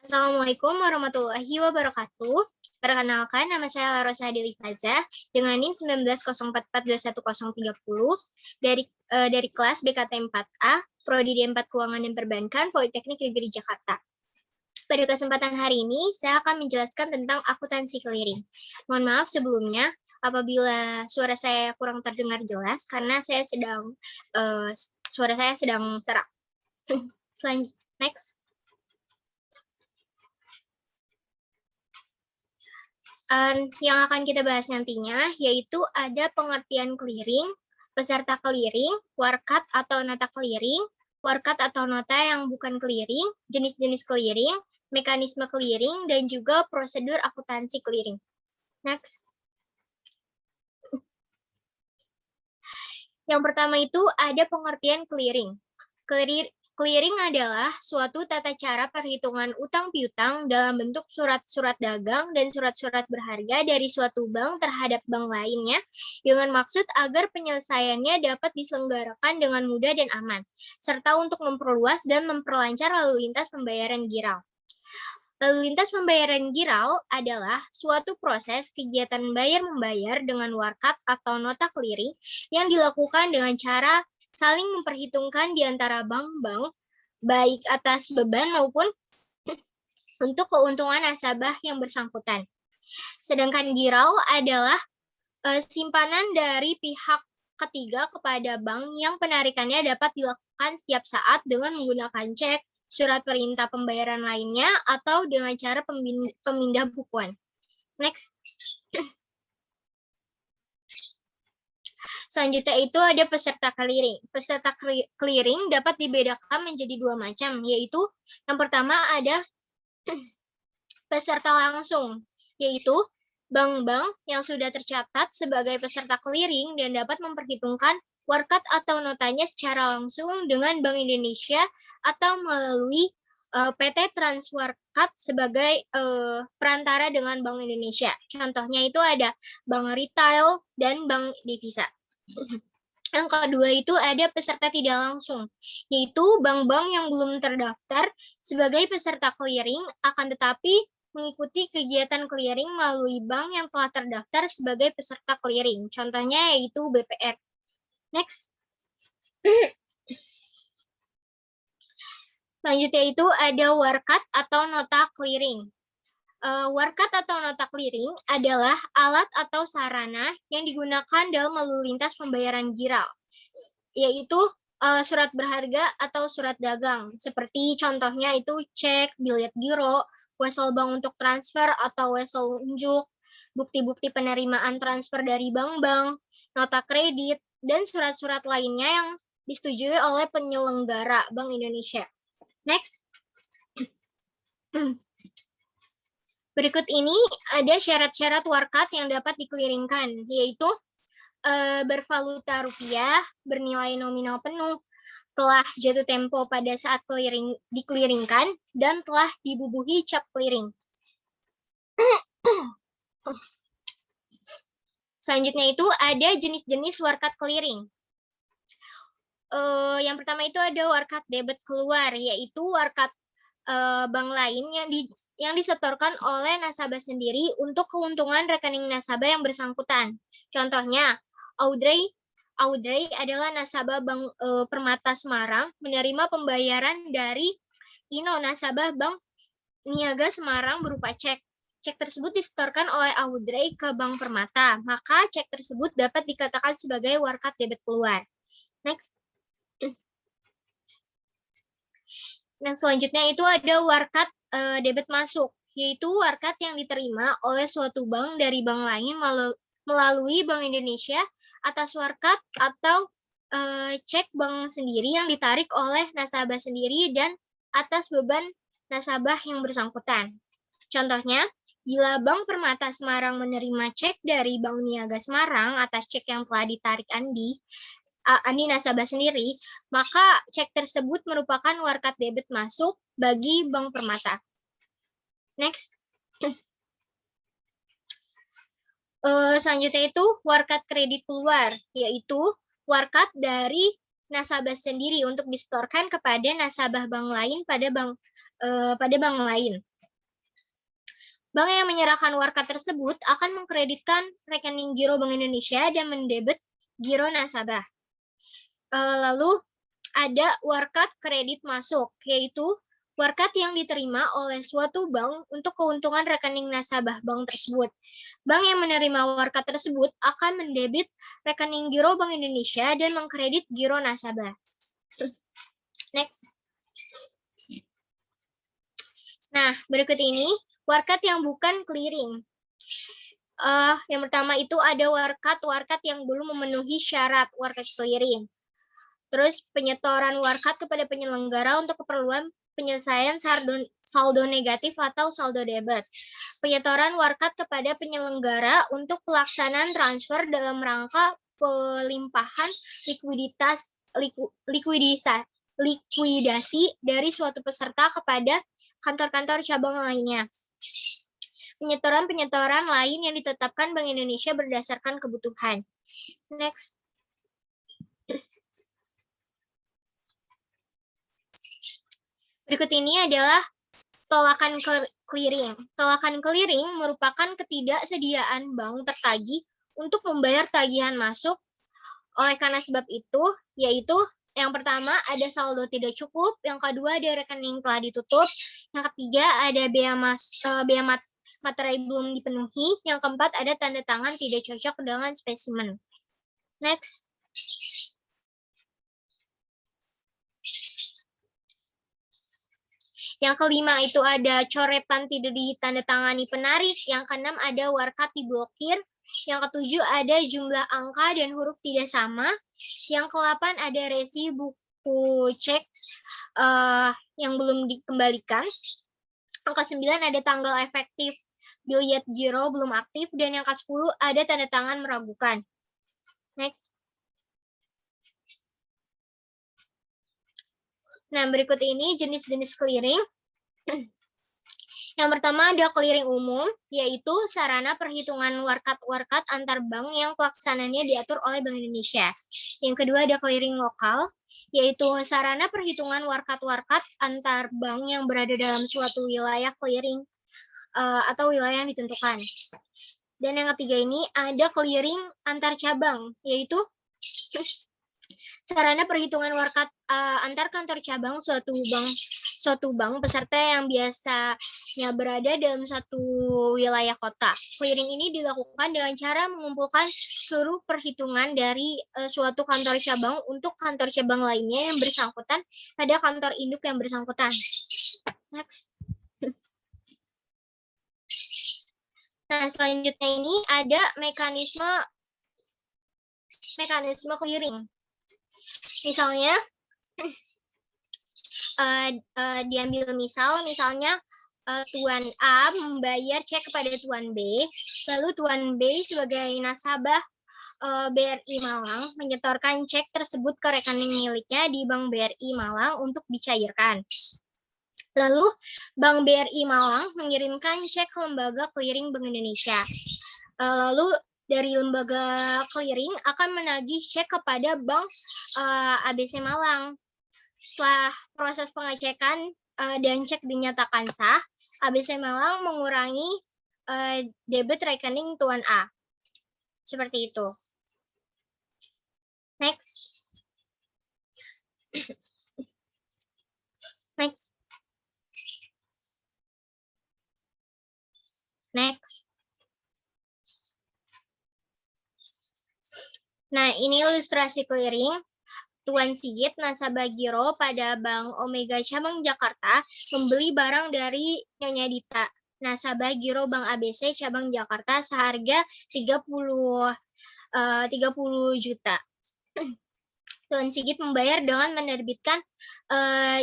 Assalamualaikum warahmatullahi wabarakatuh. Perkenalkan, nama saya Larosa Delifaza dengan NIM 1904421030 dari kelas BKT 4A, Prodi D4 Keuangan dan Perbankan, Politeknik Negeri Jakarta. Pada kesempatan hari ini, saya akan menjelaskan tentang akuntansi clearing. Mohon maaf sebelumnya apabila suara saya kurang terdengar jelas karena suara saya sedang serak. Selanjutnya, next. Yang akan kita bahas nantinya yaitu ada pengertian clearing, peserta clearing, warkat atau nota clearing, warkat atau nota yang bukan clearing, jenis-jenis clearing, mekanisme clearing, dan juga prosedur akuntansi clearing. Next. Yang pertama itu ada pengertian clearing. Clearing adalah suatu tata cara perhitungan utang piutang dalam bentuk surat-surat dagang dan surat-surat berharga dari suatu bank terhadap bank lainnya dengan maksud agar penyelesaiannya dapat diselenggarakan dengan mudah dan aman, serta untuk memperluas dan memperlancar lalu lintas pembayaran giral. Lalu lintas pembayaran giral adalah suatu proses kegiatan bayar-membayar dengan warkat atau nota clearing yang dilakukan dengan cara saling memperhitungkan di antara bank-bank, baik atas beban maupun untuk keuntungan nasabah yang bersangkutan. Sedangkan giral adalah simpanan dari pihak ketiga kepada bank yang penarikannya dapat dilakukan setiap saat dengan menggunakan cek, surat perintah pembayaran lainnya, atau dengan cara pemindah bukuan. Next. Selanjutnya itu ada peserta clearing. Peserta clearing dapat dibedakan menjadi dua macam, yaitu yang pertama ada peserta langsung, yaitu bank-bank yang sudah tercatat sebagai peserta clearing dan dapat memperhitungkan warkat atau notanya secara langsung dengan Bank Indonesia atau melalui PT Transwarkat sebagai perantara dengan Bank Indonesia. Contohnya itu ada bank retail dan bank devisa. Yang kedua itu ada peserta tidak langsung, yaitu bank-bank yang belum terdaftar sebagai peserta clearing akan tetapi mengikuti kegiatan clearing melalui bank yang telah terdaftar sebagai peserta clearing. Contohnya yaitu BPR. Next. Selanjutnya itu ada warkat atau nota clearing. Warkat atau nota clearing adalah alat atau sarana yang digunakan dalam lalu lintas pembayaran giral, yaitu surat berharga atau surat dagang. Seperti contohnya itu cek, bilet giro, wesel bank untuk transfer atau wesel unjuk, bukti-bukti penerimaan transfer dari bank-bank, nota kredit, dan surat-surat lainnya yang disetujui oleh penyelenggara Bank Indonesia. Next. Berikut ini ada syarat-syarat warkat yang dapat dikeliringkan, yaitu bervaluta rupiah, bernilai nominal penuh, telah jatuh tempo pada saat dikeliringkan, dan telah dibubuhi cap clearing. Selanjutnya itu ada jenis-jenis warkat clearing. Yang pertama itu ada warkat debit keluar, yaitu warkat bank lain yang disetorkan oleh nasabah sendiri untuk keuntungan rekening nasabah yang bersangkutan. Contohnya, Audrey adalah nasabah Bank Permata Semarang menerima pembayaran dari Ino, nasabah Bank Niaga Semarang berupa cek. Cek tersebut disetorkan oleh Audrey ke Bank Permata, maka cek tersebut dapat dikatakan sebagai warkat debit keluar. Next. Nah, selanjutnya itu ada warkat debit masuk, yaitu warkat yang diterima oleh suatu bank dari bank lain melalui Bank Indonesia atas warkat atau cek bank sendiri yang ditarik oleh nasabah sendiri dan atas beban nasabah yang bersangkutan. Contohnya, bila Bank Permata Semarang menerima cek dari Bank Niaga Semarang atas cek yang telah ditarik Andi nasabah sendiri, maka cek tersebut merupakan warkat debit masuk bagi Bank Permata. Next. Selanjutnya itu warkat kredit keluar, yaitu warkat dari nasabah sendiri untuk disetorkan kepada nasabah bank lain pada bank lain. Bank yang menyerahkan warkat tersebut akan mengkreditkan rekening giro Bank Indonesia dan mendebit giro nasabah. Lalu ada warkat kredit masuk, yaitu warkat yang diterima oleh suatu bank untuk keuntungan rekening nasabah bank tersebut. Bank yang menerima warkat tersebut akan mendebit rekening giro Bank Indonesia dan mengkredit giro nasabah. Next. Nah, berikut ini warkat yang bukan clearing. Yang pertama itu ada warkat yang belum memenuhi syarat warkat clearing. Terus penyetoran warkat kepada penyelenggara untuk keperluan penyelesaian saldo negatif atau saldo debit. Penyetoran warkat kepada penyelenggara untuk pelaksanaan transfer dalam rangka pelimpahan likuidasi dari suatu peserta kepada kantor-kantor cabang lainnya. Penyetoran lain yang ditetapkan Bank Indonesia berdasarkan kebutuhan. Next. Berikut ini adalah tolakan clearing. Tolakan clearing merupakan ketidaksediaan bank tertagih untuk membayar tagihan masuk. Oleh karena sebab itu, yaitu yang pertama ada saldo tidak cukup, yang kedua ada rekening telah ditutup, yang ketiga ada biaya materai belum dipenuhi, yang keempat ada tanda tangan tidak cocok dengan spesimen. Next. Yang kelima itu ada coretan tidak ditandatangani penarik. Yang keenam ada warkat diblokir. Yang ketujuh ada jumlah angka dan huruf tidak sama. Yang ke-8 ada resi buku cek yang belum dikembalikan. Yang ke-9 ada tanggal efektif bilet giro belum aktif. Dan yang ke-10 ada tanda tangan meragukan. Next. Nah, berikut ini jenis-jenis clearing. Yang pertama ada clearing umum, yaitu sarana perhitungan warkat-warkat antar bank yang pelaksananya diatur oleh Bank Indonesia. Yang kedua ada clearing lokal, yaitu sarana perhitungan warkat-warkat antar bank yang berada dalam suatu wilayah clearing atau wilayah yang ditentukan. Dan yang ketiga ini ada clearing antar cabang, yaitu sarana perhitungan warkat antar kantor cabang suatu bank peserta yang biasanya berada dalam satu wilayah kota. Clearing ini dilakukan dengan cara mengumpulkan seluruh perhitungan dari suatu kantor cabang untuk kantor cabang lainnya yang bersangkutan pada kantor induk yang bersangkutan. Next. Nah, selanjutnya ini ada mekanisme clearing. Misalnya, diambil misalnya Tuan A membayar cek kepada Tuan B, lalu Tuan B sebagai nasabah BRI Malang menyetorkan cek tersebut ke rekening miliknya di Bank BRI Malang untuk dicairkan. Lalu Bank BRI Malang mengirimkan cek ke lembaga clearing Bank Indonesia. Lalu dari lembaga clearing akan menagih cek kepada Bank ABC Malang. Setelah proses pengecekan dan cek dinyatakan sah, ABC Malang mengurangi debit rekening Tuan A. Seperti itu. Next. Next. Next. Nah, ini ilustrasi clearing. Tuan Sigit, nasabah giro pada Bank Omega Cabang Jakarta, membeli barang dari Nyonya Dita, nasabah giro Bank ABC Cabang Jakarta seharga 30 juta. Tuan Sigit membayar dengan menerbitkan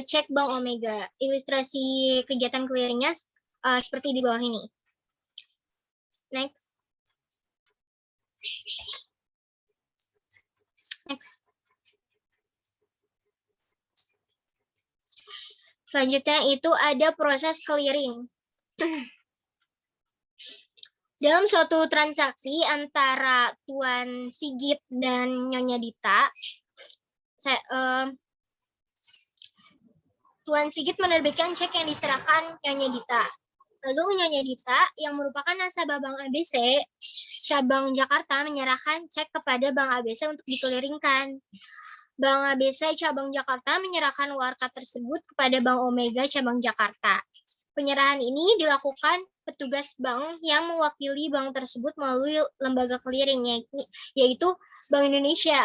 cek Bank Omega. Ilustrasi kegiatan clearingnya seperti di bawah ini. Next. Next. Selanjutnya itu ada proses clearing. Dalam suatu transaksi antara Tuan Sigit dan Nyonya Dita, Tuan Sigit menerbitkan cek yang diserahkan Nyonya Dita. Lalu Nyonya Dita yang merupakan nasabah Bank ABC cabang Jakarta menyerahkan cek kepada Bank ABC untuk dikeliringkan. Bank ABC cabang Jakarta menyerahkan warkat tersebut kepada Bank Omega cabang Jakarta. Penyerahan ini dilakukan petugas bank yang mewakili bank tersebut melalui lembaga clearing, yaitu Bank Indonesia.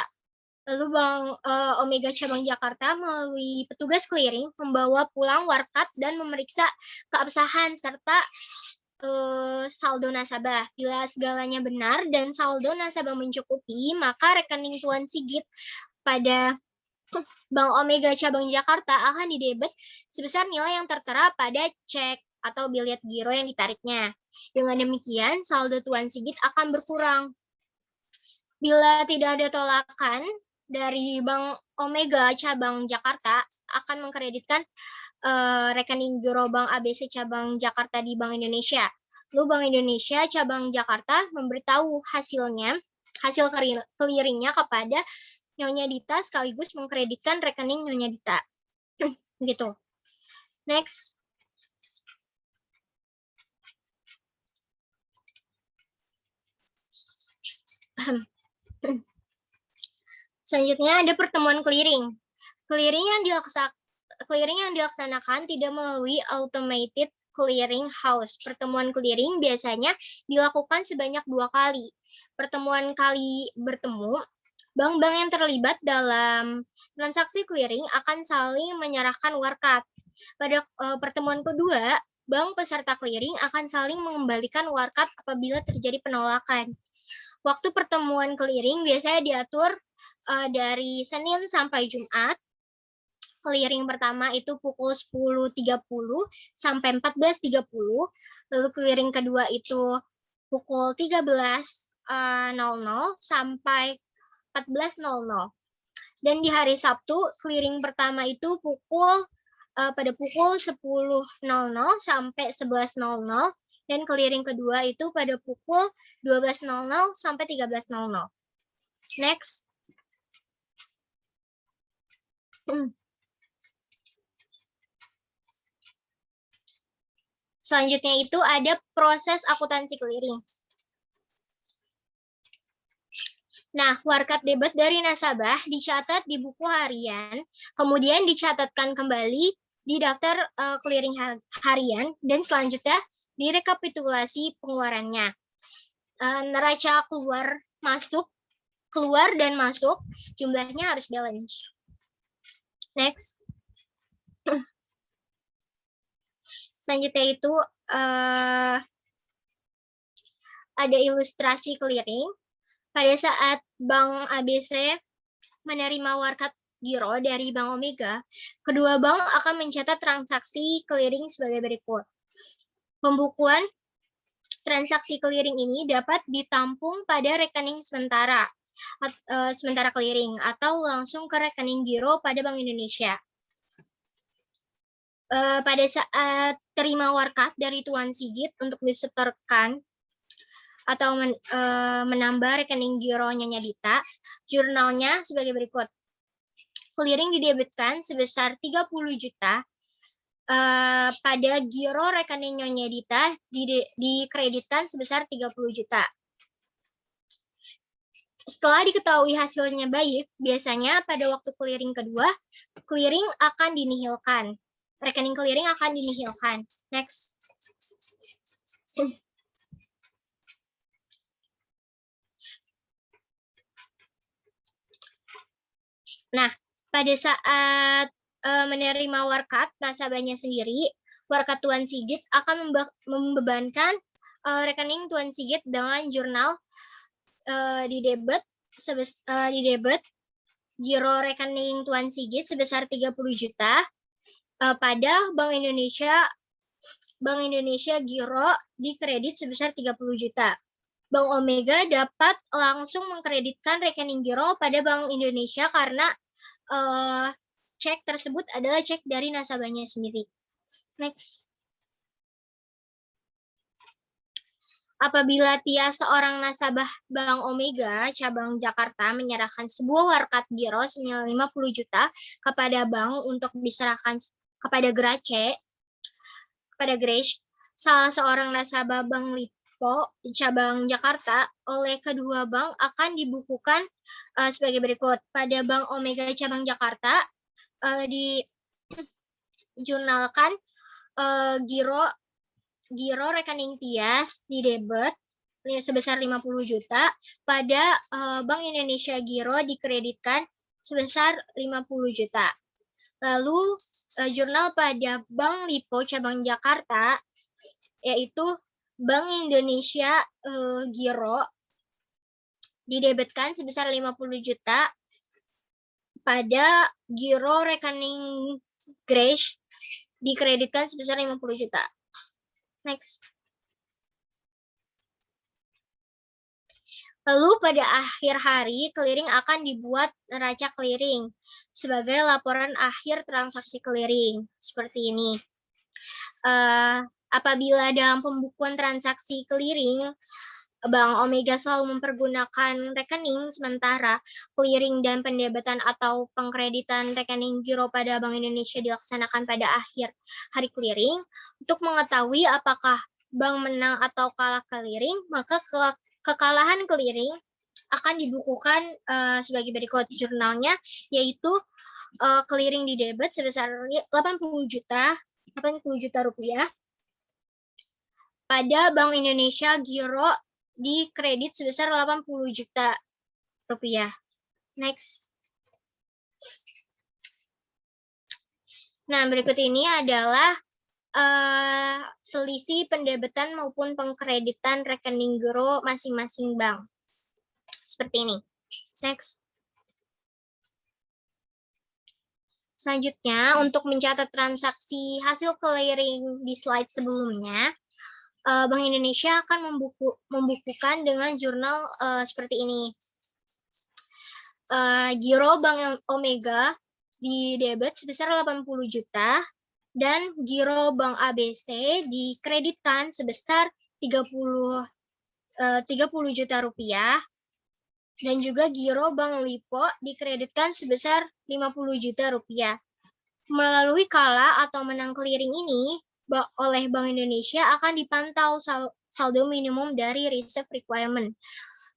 Lalu Bank Omega cabang Jakarta melalui petugas clearing membawa pulang warkat dan memeriksa keabsahan serta saldo nasabah. Bila segalanya benar dan saldo nasabah mencukupi, maka rekening Tuan Sigit pada Bank Omega cabang Jakarta akan didebet sebesar nilai yang tertera pada cek atau bilet giro yang ditariknya. Dengan demikian, saldo Tuan Sigit akan berkurang. Bila tidak ada tolakan dari Bank Omega cabang Jakarta, akan mengkreditkan rekening giro Bank ABC cabang Jakarta di Bank Indonesia. Lalu Bank Indonesia cabang Jakarta memberitahu hasil clearingnya kepada Nyonya Dita sekaligus mengkreditkan rekening Nyonya Dita. Gitu. Next. Selanjutnya ada pertemuan clearing. Clearing yang dilaksanakan tidak melalui automated clearing house. Pertemuan clearing biasanya dilakukan sebanyak 2 kali. Pertemuan kali bertemu, bank-bank yang terlibat dalam transaksi clearing akan saling menyerahkan warkat. Pada pertemuan kedua, bank peserta clearing akan saling mengembalikan warkat apabila terjadi penolakan. Waktu pertemuan clearing biasanya diatur dari Senin sampai Jumat. Clearing pertama itu pukul 10.30 sampai 14.30. Lalu clearing kedua itu pukul 13.00 sampai 14.00. Dan di hari Sabtu, clearing pertama itu pada pukul 10.00 sampai 11.00. Dan clearing kedua itu pada pukul 12.00 sampai 13.00. Next. Selanjutnya itu ada proses akuntansi clearing. Nah, warkat debit dari nasabah dicatat di buku harian, kemudian dicatatkan kembali di daftar clearing harian, dan selanjutnya direkapitulasi pengeluarannya. Neraca keluar dan masuk, jumlahnya harus balance. Next. Selanjutnya itu ada ilustrasi clearing. Pada saat Bank ABC menerima warkat giro dari Bank Omega, kedua bank akan mencatat transaksi clearing sebagai berikut. Pembukuan transaksi clearing ini dapat ditampung pada rekening sementara clearing atau langsung ke rekening giro pada Bank Indonesia. Pada saat terima warkat dari Tuan Sigit untuk disetorkan atau menambah rekening giro Nyonya Dita, jurnalnya sebagai berikut. Clearing didebitkan sebesar 30 juta. Pada giro rekening Nyonya Dita dikreditkan sebesar 30 juta. Setelah diketahui hasilnya baik, biasanya pada waktu clearing kedua, clearing akan dinihilkan. Rekening clearing akan dinihilkan. Next. Nah, pada saat menerima warkat nasabahnya sendiri, warkat Tuan Sigit akan membebankan rekening Tuan Sigit dengan jurnal didebet giro rekening Tuan Sigit sebesar 30 juta pada Bank Indonesia giro dikredit sebesar 30 juta. Bank Omega dapat langsung mengkreditkan rekening giro pada Bank Indonesia karena cek tersebut adalah cek dari nasabahnya sendiri. Next. Apabila seorang nasabah Bank Omega cabang Jakarta menyerahkan sebuah warkat giro senilai 50 juta kepada bank untuk diserahkan kepada Grace, salah seorang nasabah Bank Lipo di cabang Jakarta, oleh kedua bank akan dibukukan sebagai berikut. Pada Bank Omega cabang Jakarta dijurnalkan giro rekening Tias di debit sebesar 50 juta, pada Bank Indonesia Giro dikreditkan sebesar 50 juta. Lalu jurnal pada Bank Lipo cabang Jakarta, yaitu Bank Indonesia Giro, didebitkan sebesar 50 juta pada giro rekening Grace dikreditkan sebesar 50 juta. Next. Lalu pada akhir hari, clearing akan dibuat neraca clearing sebagai laporan akhir transaksi clearing. Seperti ini. Apabila dalam pembukuan transaksi clearing, Bank Omega selalu mempergunakan rekening sementara, clearing dan pendebitan atau pengkreditan rekening giro pada Bank Indonesia dilaksanakan pada akhir hari clearing. Untuk mengetahui apakah bank menang atau kalah clearing, maka kekalahan clearing akan dibukukan sebagai berikut jurnalnya, yaitu clearing di debit sebesar 80 juta rupiah. Pada Bank Indonesia Giro di kredit sebesar 80 juta rupiah. Next. Nah, berikut ini adalah selisih pendebitan maupun pengkreditan rekening giro masing-masing bank. Seperti ini. Next. Selanjutnya, untuk mencatat transaksi hasil clearing di slide sebelumnya, Bank Indonesia akan membukukan dengan jurnal seperti ini. Giro Bank Omega di debit sebesar 80 juta, dan giro Bank ABC dikreditkan sebesar 30 juta rupiah, dan juga giro Bank Lipo dikreditkan sebesar 50 juta rupiah. Melalui kala atau menang clearing ini, oleh Bank Indonesia akan dipantau saldo minimum dari reserve requirement.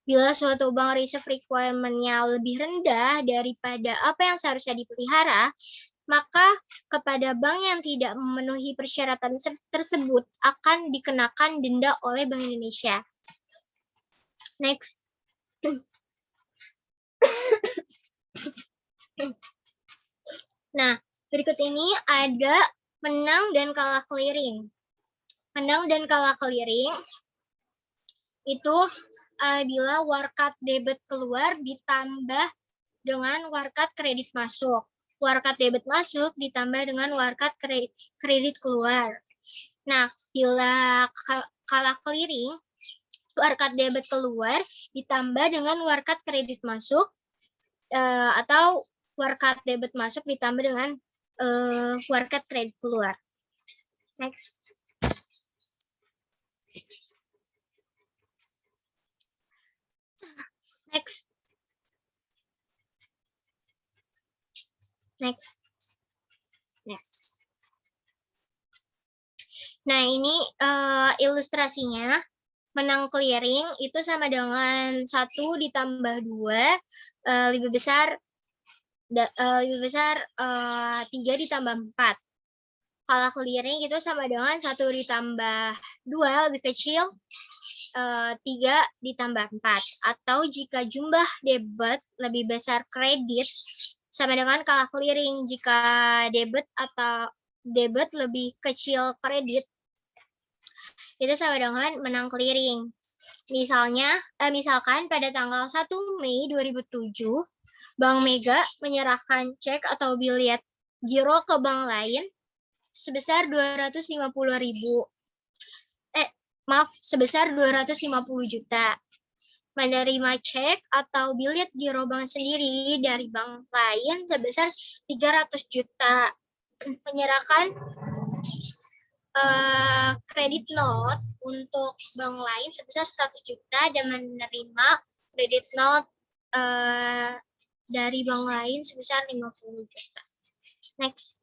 Bila suatu bank reserve requirement-nya lebih rendah daripada apa yang seharusnya dipelihara, maka kepada bank yang tidak memenuhi persyaratan tersebut akan dikenakan denda oleh Bank Indonesia. Next. Nah, berikut ini ada menang dan kalah clearing. Menang dan kalah clearing itu bila warkat debit keluar ditambah dengan warkat kredit masuk. Warkat debit masuk ditambah dengan warkat kredit keluar. Nah, bila kalah clearing, warkat debit keluar ditambah dengan warkat kredit masuk, atau warkat debit masuk ditambah dengan warkat kredit keluar. Next. Next. Next. Next. Nah, ini ilustrasinya. Menang clearing itu sama dengan 1 ditambah 2 lebih besar 3 ditambah 4. Kalah clearing itu sama dengan 1 ditambah 2 lebih kecil 3 ditambah 4. Atau jika jumlah debit lebih besar kredit, sama dengan kalah clearing. Jika debit lebih kecil kredit, itu sama dengan menang clearing. Misalkan pada tanggal 1 Mei 2007, Bank Mega menyerahkan cek atau biliet giro ke bank lain sebesar 250 juta. Menerima cek atau biliet giro bank sendiri dari bank lain sebesar 300 juta. Menyerahkan kredit note untuk bank lain sebesar 100 juta dan menerima kredit note dari bank lain sebesar 50 juta. Next.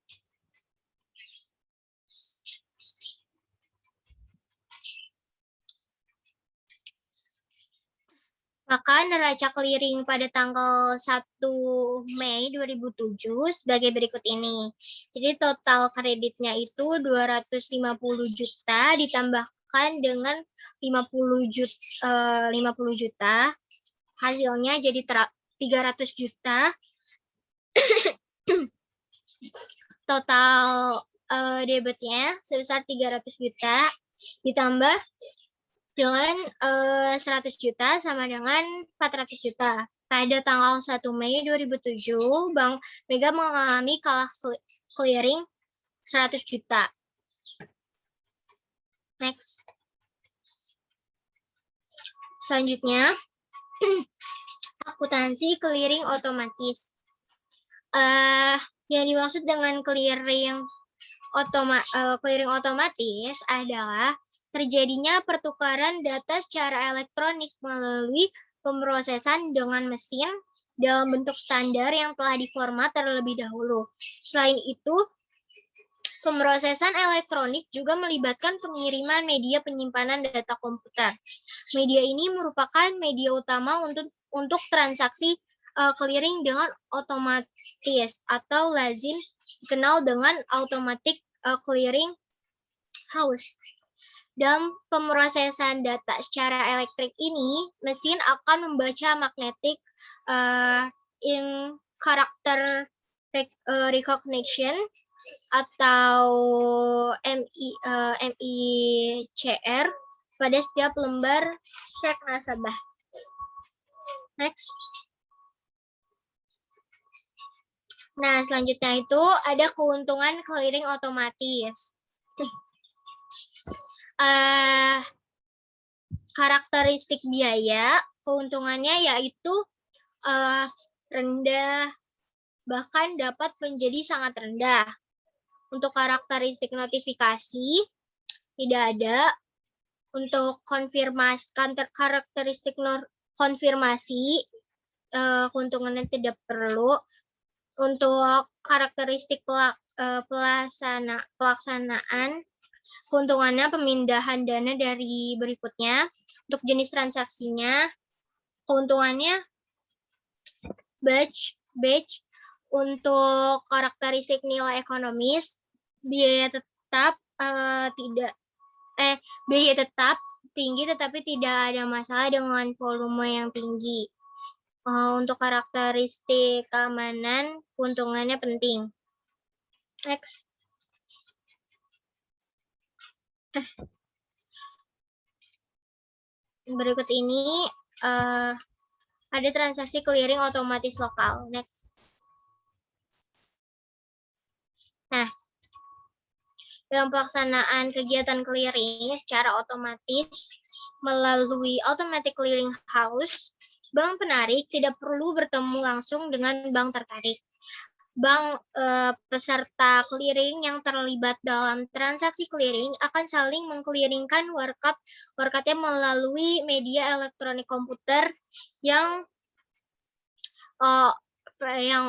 Maka neraca clearing pada tanggal 1 Mei 2007 sebagai berikut ini. Jadi total kreditnya itu 250 juta ditambahkan dengan 50 juta. Hasilnya jadi 300 juta. Total debitnya sebesar 300 juta ditambah dengan 100 juta sama dengan 400 juta. Pada tanggal 1 Mei 2007, Bank Mega mengalami kalah clearing 100 juta. Next. Selanjutnya, akuntansi clearing otomatis. Yang dimaksud dengan clearing otomatis adalah terjadinya pertukaran data secara elektronik melalui pemrosesan dengan mesin dalam bentuk standar yang telah diformat terlebih dahulu. Selain itu, pemrosesan elektronik juga melibatkan pengiriman media penyimpanan data komputer. Media ini merupakan media utama untuk transaksi clearing dengan otomatis atau lazim dikenal dengan automatic clearing house. Dalam pemrosesan data secara elektrik ini, mesin akan membaca magnetic in character recognition atau MICR pada setiap lembar cek nasabah. Next. Nah, selanjutnya itu ada keuntungan clearing otomatis. Karakteristik biaya, keuntungannya yaitu rendah, bahkan dapat menjadi sangat rendah. Untuk karakteristik notifikasi, tidak ada. Untuk karakteristik konfirmasi, keuntungannya tidak perlu. Untuk karakteristik pelaksanaan, keuntungannya pemindahan dana dari berikutnya. Untuk jenis transaksinya, keuntungannya batch. Untuk karakteristik nilai ekonomis, biaya tetap biaya tetap tinggi tetapi tidak ada masalah dengan volume yang tinggi. Untuk karakteristik keamanan, keuntungannya penting. Next. Berikut ini ada transaksi clearing otomatis lokal. Next. Nah, dalam pelaksanaan kegiatan clearing secara otomatis melalui automatic clearing house, bank penarik tidak perlu bertemu langsung dengan bank tertarik. Bank peserta clearing yang terlibat dalam transaksi clearing akan saling mengclearingkan warkatnya melalui media elektronik komputer yang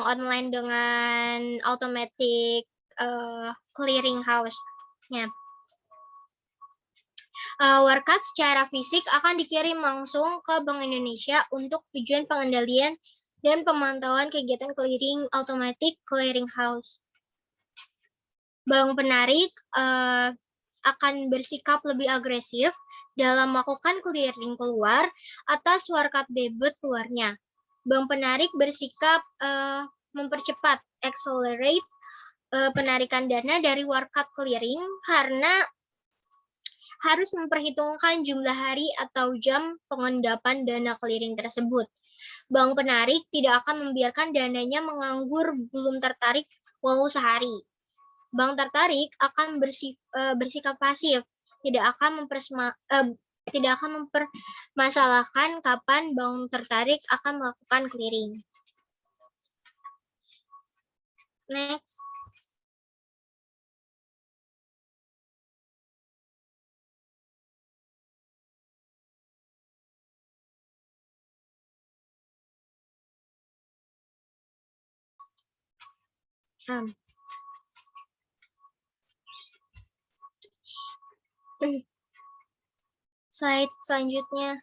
online dengan automatic clearing house-nya. Warkat secara fisik akan dikirim langsung ke Bank Indonesia untuk tujuan pengendalian dan pemantauan kegiatan clearing automatic clearing house. Bank penarik akan bersikap lebih agresif dalam melakukan clearing keluar atas warkat debit keluarnya. Bank penarik bersikap mempercepat, accelerate penarikan dana dari warkat clearing karena harus memperhitungkan jumlah hari atau jam pengendapan dana clearing tersebut. Bank penarik tidak akan membiarkan dananya menganggur belum tertarik walau sehari. Bank tertarik akan bersikap pasif, tidak akan mempermasalahkan kapan bank tertarik akan melakukan clearing. Next. Slide selanjutnya.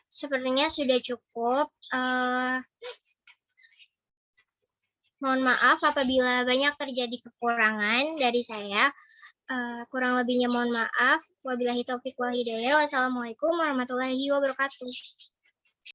Sepertinya sudah cukup. Mohon maaf apabila banyak terjadi kekurangan dari saya. Kurang lebihnya mohon maaf. Wabillahi taufiq wal hidayah. Wassalamualaikum warahmatullahi wabarakatuh.